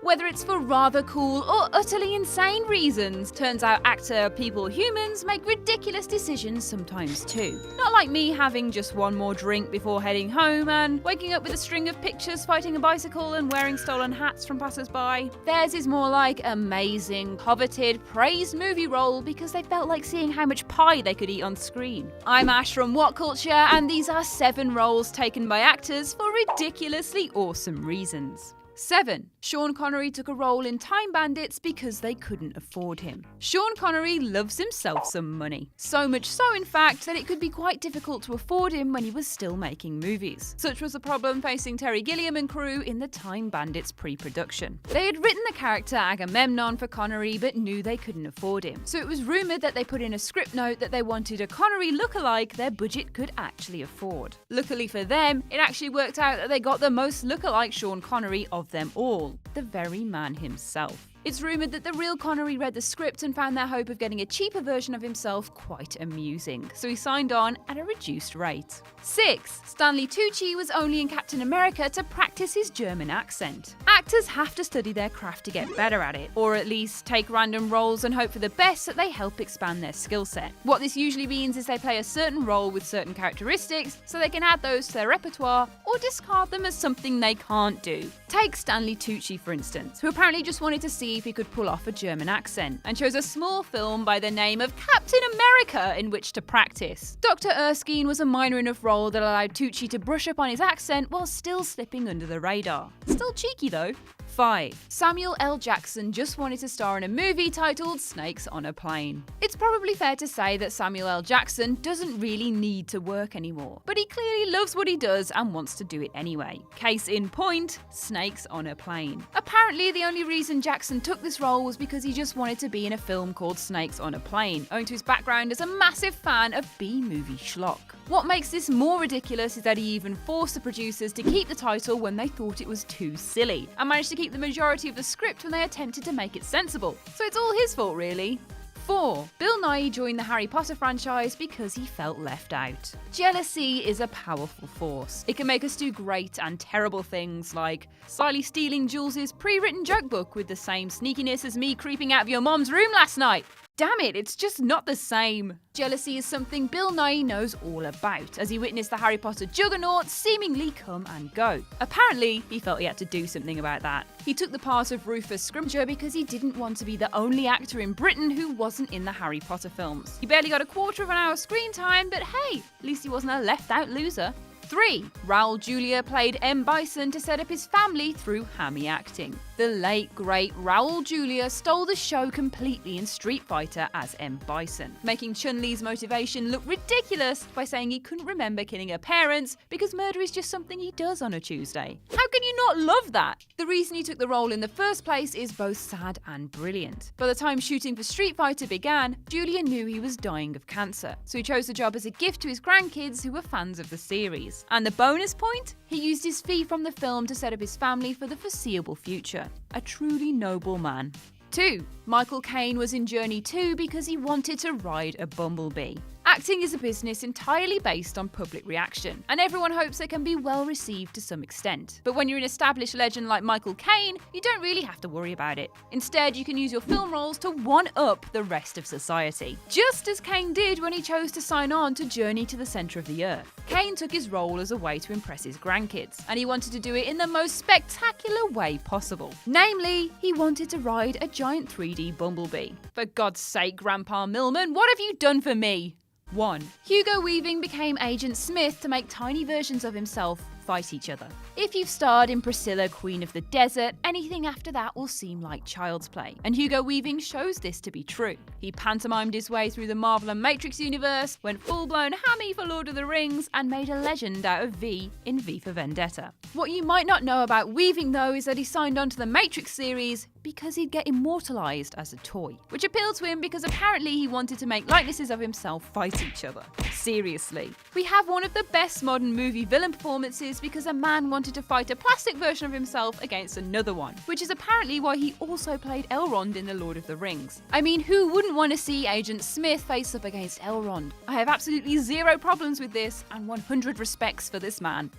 Whether it's for rather cool or utterly insane reasons, turns out actor people humans make ridiculous decisions sometimes too. Not like me having just one more drink before heading home and waking up with a string of pictures fighting a bicycle and wearing stolen hats from passers-by. Theirs is more like amazing, coveted, praised movie role because they felt like seeing how much pie they could eat on screen. I'm Ash from What Culture, and these are 7 roles taken by actors for ridiculously awesome reasons. 7. Sean Connery took a role in Time Bandits because they couldn't afford him. Sean Connery loves himself some money. So much so, in fact, that it could be quite difficult to afford him when he was still making movies. Such was the problem facing Terry Gilliam and crew in the Time Bandits pre-production. They had written the character Agamemnon for Connery but knew they couldn't afford him. So it was rumoured that they put in a script note that they wanted a Connery lookalike their budget could actually afford. Luckily for them, it actually worked out that they got the most lookalike Sean Connery of them all, the very man himself. It's rumoured that the real Connery read the script and found their hope of getting a cheaper version of himself quite amusing, so he signed on at a reduced rate. 6. Stanley Tucci was only in Captain America to practice his German accent. Actors have to study their craft to get better at it, or at least take random roles and hope for the best that they help expand their skill set. What this usually means is they play a certain role with certain characteristics so they can add those to their repertoire or discard them as something they can't do. Take Stanley Tucci for instance, who apparently just wanted to see if he could pull off a German accent and chose a small film by the name of Captain America in which to practice. Dr. Erskine was a minor enough role that allowed Tucci to brush up on his accent while still slipping under the radar. Still cheeky though. 5. Samuel L. Jackson just wanted to star in a movie titled Snakes on a Plane. It's probably fair to say that Samuel L. Jackson doesn't really need to work anymore, but he clearly loves what he does and wants to do it anyway. Case in point, Snakes on a Plane. Apparently, the only reason Jackson took this role was because he just wanted to be in a film called Snakes on a Plane, owing to his background as a massive fan of B-movie schlock. What makes this more ridiculous is that he even forced the producers to keep the title when they thought it was too silly, and managed to keep the majority of the script when they attempted to make it sensible. So it's all his fault really. 4. Bill Nighy joined the Harry Potter franchise because he felt left out. Jealousy is a powerful force. It can make us do great and terrible things like slyly stealing Jules' pre-written joke book with the same sneakiness as me creeping out of your mom's room last night. Damn it, it's just not the same. Jealousy is something Bill Nighy knows all about, as he witnessed the Harry Potter juggernaut seemingly come and go. Apparently, he felt he had to do something about that. He took the part of Rufus Scrimgeour because he didn't want to be the only actor in Britain who wasn't in the Harry Potter films. He barely got a quarter of an hour screen time, but hey, at least he wasn't a left-out loser. 3. Raoul Julia played M. Bison to set up his family through hammy acting. The late, great Raoul Julia stole the show completely in Street Fighter as M. Bison, making Chun-Li's motivation look ridiculous by saying he couldn't remember killing her parents because murder is just something he does on a Tuesday. How can you not love that? The reason he took the role in the first place is both sad and brilliant. By the time shooting for Street Fighter began, Julia knew he was dying of cancer, so he chose the job as a gift to his grandkids who were fans of the series. And the bonus point? He used his fee from the film to set up his family for the foreseeable future. A truly noble man. 2. Michael Caine was in Journey 2 because he wanted to ride a bumblebee. Acting is a business entirely based on public reaction, and everyone hopes it can be well received to some extent. But when you're an established legend like Michael Caine, you don't really have to worry about it. Instead, you can use your film roles to one-up the rest of society. Just as Caine did when he chose to sign on to Journey to the Centre of the Earth. Caine took his role as a way to impress his grandkids, and he wanted to do it in the most spectacular way possible. Namely, he wanted to ride a giant 3D bumblebee. For God's sake, Grandpa Millman, what have you done for me? 1. Hugo Weaving became Agent Smith to make tiny versions of himself fight each other. If you've starred in Priscilla, Queen of the Desert, anything after that will seem like child's play, and Hugo Weaving shows this to be true. He pantomimed his way through the Marvel and Matrix universe, went full-blown hammy for Lord of the Rings, and made a legend out of V in V for Vendetta. What you might not know about Weaving though is that he signed on to the Matrix series because he'd get immortalised as a toy, which appealed to him because apparently he wanted to make likenesses of himself fight each other. Seriously. We have one of the best modern movie villain performances because a man wanted to fight a plastic version of himself against another one, which is apparently why he also played Elrond in The Lord of the Rings. I mean, who wouldn't want to see Agent Smith face up against Elrond? I have absolutely zero problems with this and 100 respects for this man.